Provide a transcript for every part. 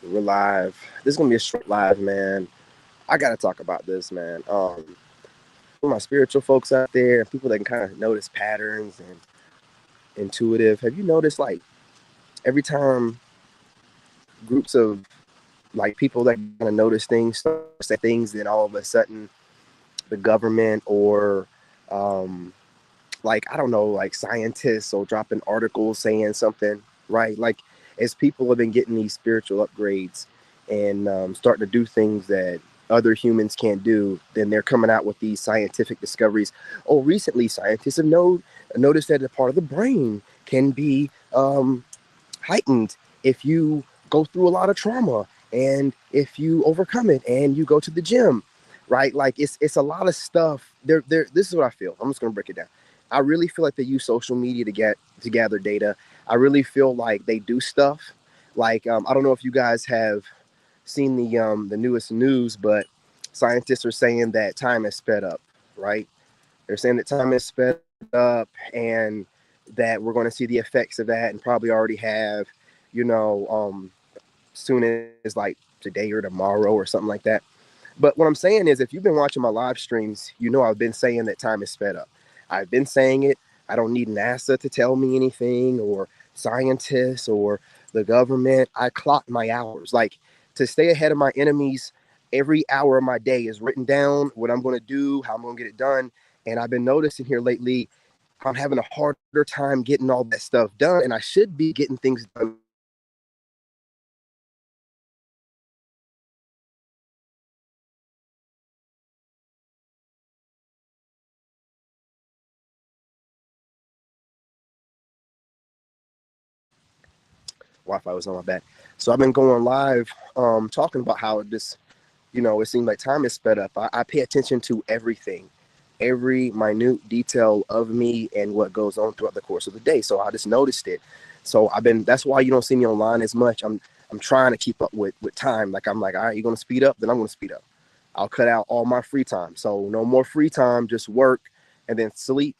We're live. This is gonna be a short live, man. I gotta talk about this, man. For my spiritual folks out there, people that can kind of notice patterns and intuitive. Have you noticed, like, every time groups of like people that kind of notice things start to say things, then all of a sudden the government or like, I don't know, like scientists or dropping articles saying something, right? Like, as people have been getting these spiritual upgrades and starting to do things that other humans can't do, then they're coming out with these scientific discoveries. Oh, recently scientists have noticed that a part of the brain can be heightened if you go through a lot of trauma and if you overcome it and you go to the gym, right? Like, it's a lot of stuff. This is what I feel. I'm just gonna break it down. I really feel like they use social media to gather data. I really feel like they do stuff. Like, I don't know if you guys have seen the newest news, but scientists are saying that time is sped up, right? They're saying that time is sped up and that we're going to see the effects of that and probably already have, you know, soon as like today or tomorrow or something like that. But what I'm saying is, if you've been watching my live streams, you know I've been saying that time is sped up. I've been saying it. I don't need NASA to tell me anything or scientists or the government. I clock my hours. Like, to stay ahead of my enemies, every hour of my day is written down, what I'm going to do, how I'm going to get it done. And I've been noticing here lately, I'm having a harder time getting all that stuff done. And I should be getting things done faster. But I'm not. Wi-Fi was on my back. So I've been going live, talking about how this, it seems like time is sped up. I pay attention to everything, every minute detail of me and what goes on throughout the course of the day. So I just noticed it. So that's why you don't see me online as much. I'm trying to keep up with time. Like, I'm like, all right, you're gonna speed up, then I'm gonna speed up. I'll cut out all my free time. So no more free time, just work and then sleep.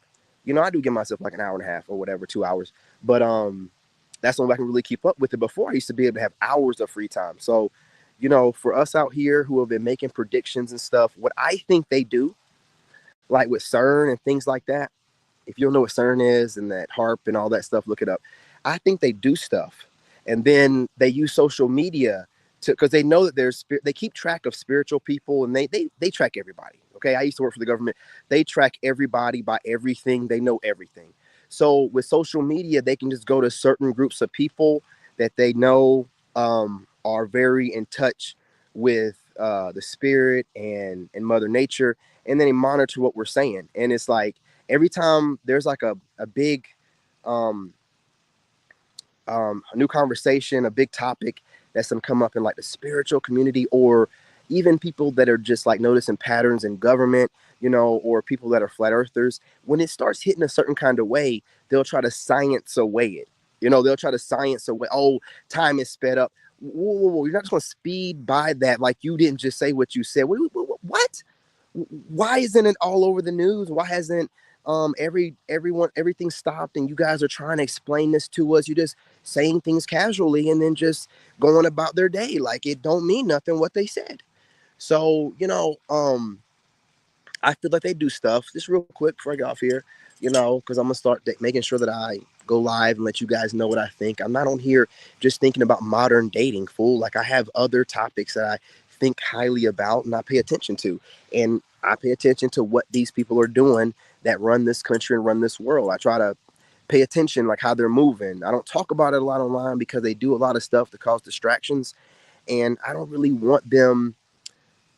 I do give myself like an hour and a half or whatever, 2 hours. But that's when I can really keep up with it. Before, I used to be able to have hours of free time. So, for us out here who have been making predictions and stuff, what I think they do, like with CERN and things like that, if you don't know what CERN is and that HARP and all that stuff, look it up. I think they do stuff, and then they use social media to, because they know that they keep track of spiritual people, and they track everybody. Okay, I used to work for the government. They track everybody by everything. They know everything. So with social media, they can just go to certain groups of people that they know are very in touch with the spirit and Mother Nature, and then they monitor what we're saying. And it's like, every time there's like a big um, a new conversation, a big topic that's gonna come up in like the spiritual community, or even people that are just like noticing patterns in government, or people that are flat earthers. When it starts hitting a certain kind of way, they'll try to science away it. They'll try to science away. Oh, time is sped up. Whoa, whoa, whoa. You're not just gonna speed by that. Like, you didn't just say what you said. What? Why isn't it all over the news? Why hasn't everything stopped and you guys are trying to explain this to us? You just saying things casually and then just going about their day like it don't mean nothing what they said. So, I feel like they do stuff. Just real quick before I get off here, because I'm gonna start making sure that I go live and let you guys know what I think. I'm not on here just thinking about modern dating, fool. Like, I have other topics that I think highly about and I pay attention to, and I pay attention to what these people are doing that run this country and run this world. I try to pay attention, like how they're moving. I don't talk about it a lot online because they do a lot of stuff to cause distractions, and I don't really want them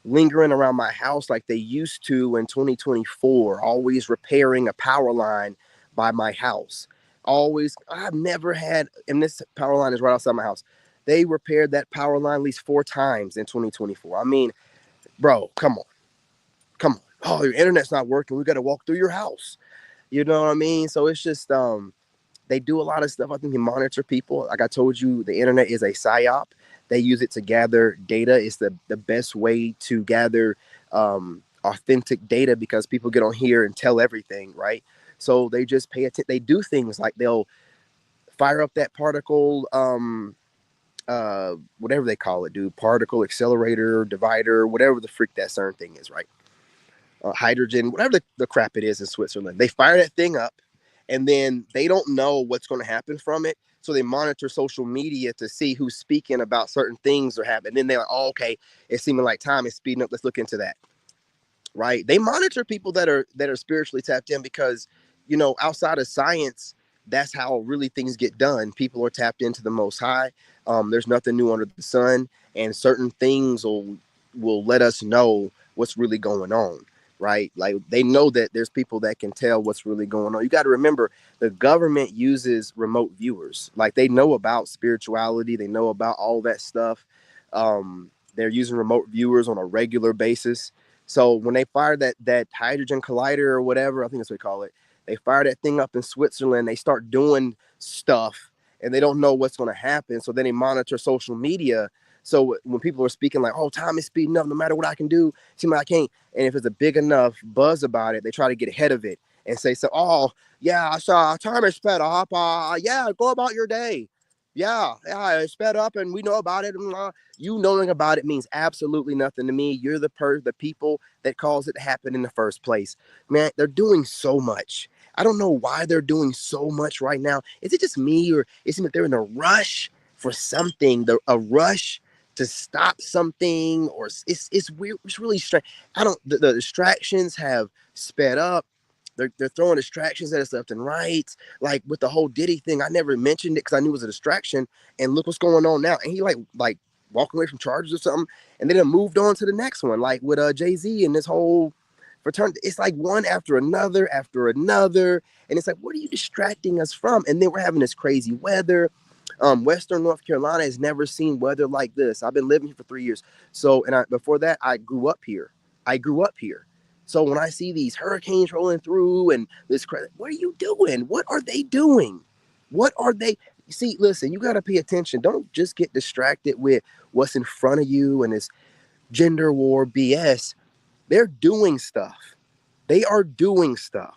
lingering around my house like they used to in 2024, always repairing a power line by my house. Always, I've never had, and this power line is right outside my house. They repaired that power line at least 4 times in 2024. I mean, bro, come on, come on. Oh, your internet's not working. We got to walk through your house. You know what I mean? So it's just, they do a lot of stuff. I think they monitor people. Like I told you, the internet is a psyop. They use it to gather data. It's the best way to gather authentic data, because people get on here and tell everything, right? So they just pay attention. They do things like they'll fire up that particle whatever they call it, dude, particle accelerator, divider, whatever the freak that CERN thing is, right? Hydrogen, whatever the crap it is in Switzerland. They fire that thing up, and then they don't know what's going to happen from it. So they monitor social media to see who's speaking about certain things or happen. And then they're like, oh, okay, it's seeming like time is speeding up. Let's look into that. Right? They monitor people that are spiritually tapped in because, outside of science, that's how really things get done. People are tapped into the Most High. There's nothing new under the sun, and certain things will let us know what's really going on. Right? Like they know that there's people that can tell what's really going on. You got to remember the government uses remote viewers. Like they know about spirituality, they know about all that stuff. They're using remote viewers on a regular basis. So when they fired that hydrogen collider or whatever, I think that's what they call it, they fire that thing up in Switzerland. They start doing stuff, and they don't know what's going to happen. So then they monitor social media. So when people are speaking like, "Oh, time is speeding up. No matter what I can do, it seems like I can't." And if it's a big enough buzz about it, they try to get ahead of it and say, "So, oh yeah, I saw time is sped up. Yeah, go about your day. Yeah, it's sped up, and we know about it." You knowing about it means absolutely nothing to me. You're the people that caused it to happen in the first place. Man, they're doing so much. I don't know why they're doing so much right now. Is it just me, or is it that they're in a rush for something? A rush to stop something, or it's weird. It's really strange. I don't. The distractions have sped up. They're throwing distractions at us left and right. Like with the whole Diddy thing, I never mentioned it because I knew it was a distraction. And look what's going on now. And he like walking away from charges or something, and then moved on to the next one, like with Jay-Z and this whole fraternity. It's like one after another, and it's like, what are you distracting us from? And then we're having this crazy weather. Western North Carolina has never seen weather like this. I've been living here for 3 years. So, before that, I grew up here. So when I see these hurricanes rolling through and this, what are you doing? What are they doing? What are they? See, listen, you got to pay attention. Don't just get distracted with what's in front of you and this gender war BS. They're doing stuff. They are doing stuff.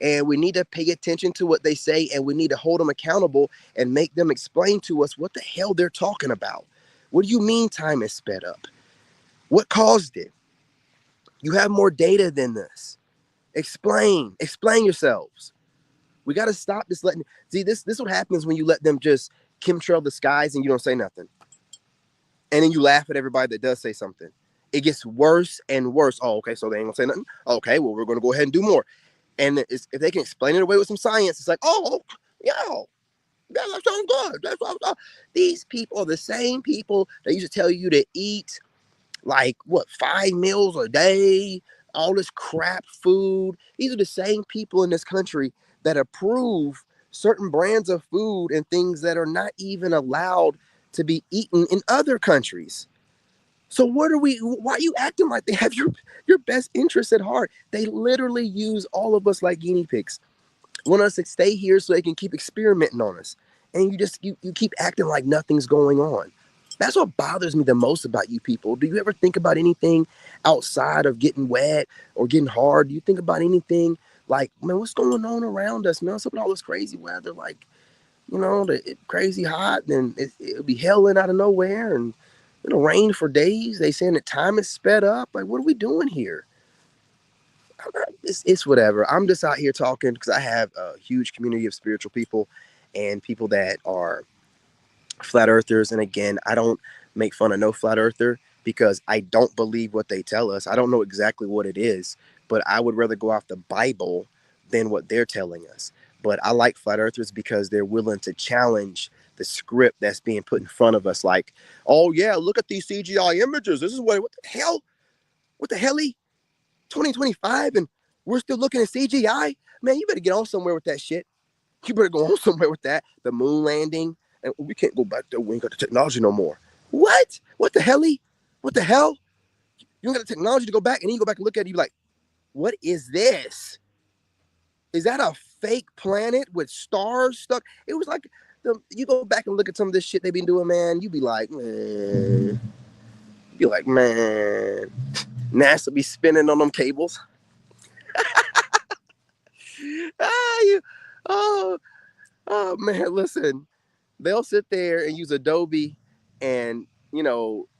And we need to pay attention to what they say, and we need to hold them accountable and make them explain to us what the hell they're talking about. What do you mean time is sped up? What caused it? You have more data than this. Explain yourselves. We got to stop this letting. See, this is what happens when you let them just chemtrail the skies and you don't say nothing, and then you laugh at everybody that does say something. It gets worse and worse. Oh, okay, so they ain't gonna say nothing. Okay, well, we're gonna go ahead and do more. And if they can explain it away with some science, it's like, oh, yeah, that sounds good. These people are the same people that used to tell you to eat like what 5 meals a day, all this crap food. These are the same people in this country that approve certain brands of food and things that are not even allowed to be eaten in other countries. So why are you acting like they have your best interests at heart? They literally use all of us like guinea pigs. Want us to stay here so they can keep experimenting on us. And you keep acting like nothing's going on. That's what bothers me the most about you people. Do you ever think about anything outside of getting wet or getting hard? Do you think about anything like, man, what's going on around us, man? What's up with all this crazy weather? Like, crazy hot, and it'll be hailing out of nowhere, and it'll rain for days. They saying that time is sped up. Like, what are we doing here? It's whatever. I'm just out here talking because I have a huge community of spiritual people and people that are flat earthers. And again, I don't make fun of no flat earther because I don't believe what they tell us. I don't know exactly what it is, but I would rather go off the Bible than what they're telling us. But I like flat earthers because they're willing to challenge the script that's being put in front of us. Like, oh yeah, look at these CGI images. This is what the hell? What the hell? 2025 and we're still looking at CGI? Man, you better get on somewhere with that shit. You better go on somewhere with that. The moon landing. And we can't go back there. We ain't got the technology no more. What? What the hell? What the hell? You don't got the technology to go back, and then you go back and look at it, you like, what is this? Is that a fake planet with stars stuck? It was like, you go back and look at some of this shit they've been doing, man. You be like, man. NASA be spinning on them cables. You, oh, oh man, listen. They'll sit there and use Adobe and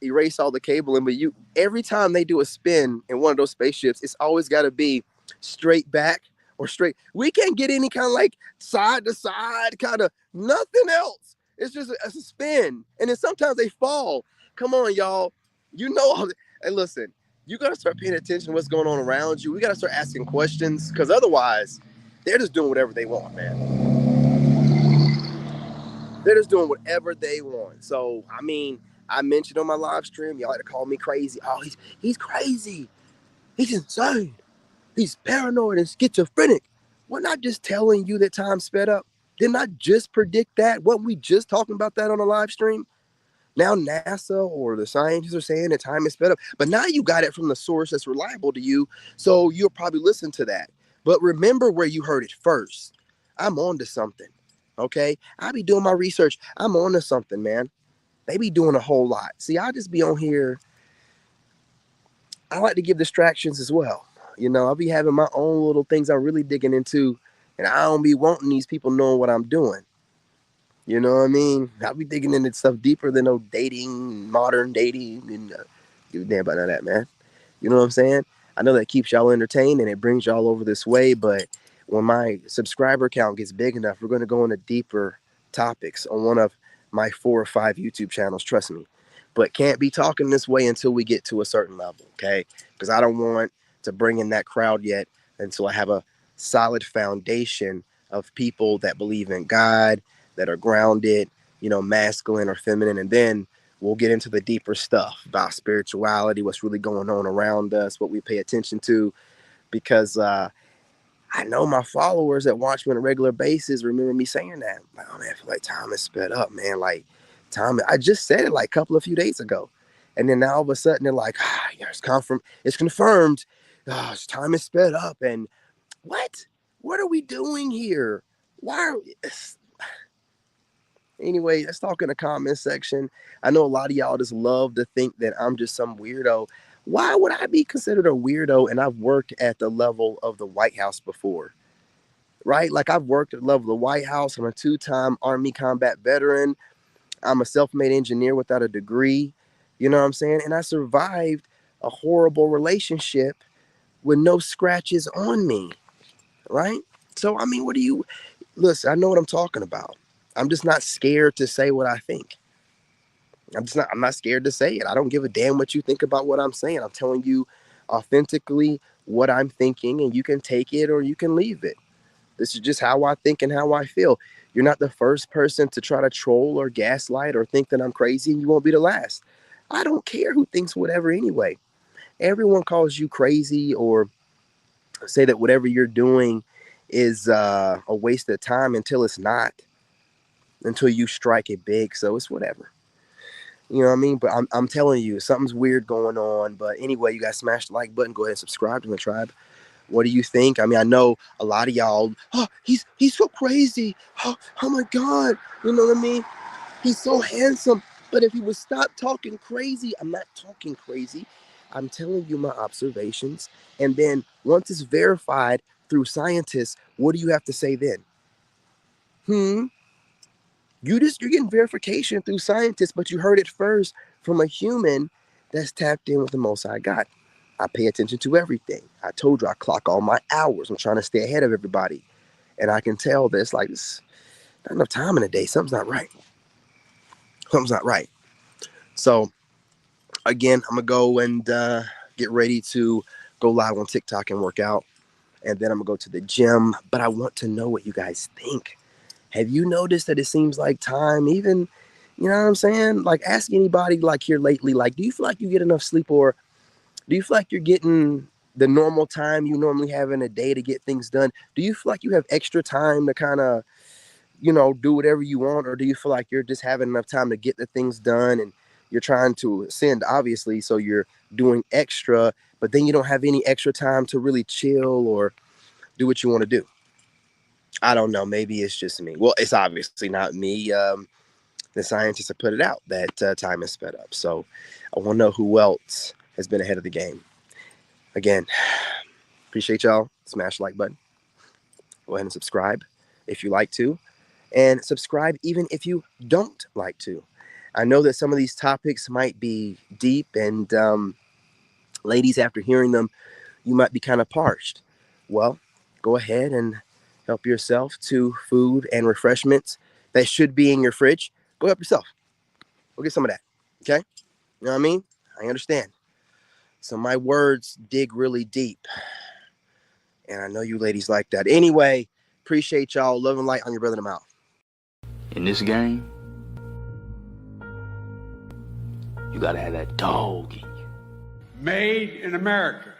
erase all the cabling. But every time they do a spin in one of those spaceships, it's always got to be straight back or straight. We can't get any kind of like side to side kind of nothing else. It's just a spin, and then sometimes they fall. Come on, y'all. Hey, listen. You got to start paying attention to what's going on around you. We got to start asking questions, because otherwise, they're just doing whatever they want, man. They're just doing whatever they want. So, I mean, I mentioned on my live stream, y'all like to call me crazy. Oh, he's crazy. He's insane. He's paranoid and schizophrenic. We're not just telling you that time sped up. Didn't I just predict that? Wasn't we just talking about that on a live stream? Now NASA or the scientists are saying that time is sped up. But now you got it from the source that's reliable to you, so you'll probably listen to that. But remember where you heard it first. I'm on to something, okay? I be doing my research. I'm on to something, man. They be doing a whole lot. See, I just be on here. I like to give distractions as well. I'll be having my own little things I'm really digging into, and I don't be wanting these people knowing what I'm doing. You know what I mean? I'll be digging into stuff deeper than no dating, modern dating, and give a damn about none of that, man. You know what I'm saying? I know that keeps y'all entertained and it brings y'all over this way, but when my subscriber count gets big enough, we're going to go into deeper topics on one of my 4 or 5 YouTube channels, trust me. But can't be talking this way until we get to a certain level, okay? Because I don't want to bring in that crowd yet until I have a solid foundation of people that believe in God, that are grounded, masculine or feminine, and then we'll get into the deeper stuff about spirituality, what's really going on around us, what we pay attention to, because I know my followers that watch me on a regular basis remember me saying that. Like, oh man, I feel like time is sped up, man. Like time, I just said it like a few days ago. And then now all of a sudden they're like, yeah, it's confirmed. Time is sped up. And what? What are we doing here? Why are we... Anyway, let's talk in the comment section. I know a lot of y'all just love to think that I'm just some weirdo. Why would I be considered a weirdo? And I've worked at the level of the White House before, right? Like I've worked at the level of the White House. I'm a 2-time Army combat veteran. I'm a self-made engineer without a degree. You know what I'm saying? And I survived a horrible relationship with no scratches on me, right? So, I mean, listen, I know what I'm talking about. I'm just not scared to say what I think. I'm not scared to say it. I don't give a damn what you think about what I'm saying. I'm telling you authentically what I'm thinking, and you can take it or you can leave it. This is just how I think and how I feel. You're not the first person to try to troll or gaslight or think that I'm crazy, and you won't be the last. I don't care who thinks whatever anyway. Everyone calls you crazy or say that whatever you're doing is a waste of time until it's not, until you strike it big. So it's whatever. You know what I mean? But I'm telling you, something's weird going on. But anyway, you guys smash the like button. Go ahead and subscribe to the tribe. What do you think? I mean, I know a lot of y'all, oh, he's so crazy. Oh my God. You know what I mean? He's so handsome. But if he would stop talking crazy, I'm not talking crazy. I'm telling you my observations. And then once it's verified through scientists, what do you have to say then? You're getting verification through scientists, but you heard it first from a human that's tapped in with the Most High God. I pay attention to everything. I told you I clock all my hours. I'm trying to stay ahead of everybody. And I can tell that it's like there's not enough time in the day. Something's not right. Something's not right. So again, I'm going to go and get ready to go live on TikTok and work out. And then I'm going to go to the gym. But I want to know what you guys think. Have you noticed that it seems like time, even, you know what I'm saying? Like, ask anybody like here lately, like, do you feel like you get enough sleep, or do you feel like you're getting the normal time you normally have in a day to get things done? Do you feel like you have extra time to kind of, do whatever you want? Or do you feel like you're just having enough time to get the things done, and you're trying to ascend, obviously, so you're doing extra, but then you don't have any extra time to really chill or do what you want to do? I don't know. Maybe it's just me. Well, it's obviously not me. The scientists have put it out that time is sped up. So I want to know who else has been ahead of the game. Again, appreciate y'all. Smash the like button. Go ahead and subscribe if you like to. And subscribe even if you don't like to. I know that some of these topics might be deep, and ladies, after hearing them, you might be kind of parched. Well, go ahead and help yourself to food and refreshments that should be in your fridge. Go help yourself. Go get some of that. Okay? You know what I mean? I understand. So my words dig really deep. And I know you ladies like that. Anyway, appreciate y'all. Love and light on your brother in the mouth. In this game, you gotta have that dog in you. Made in America.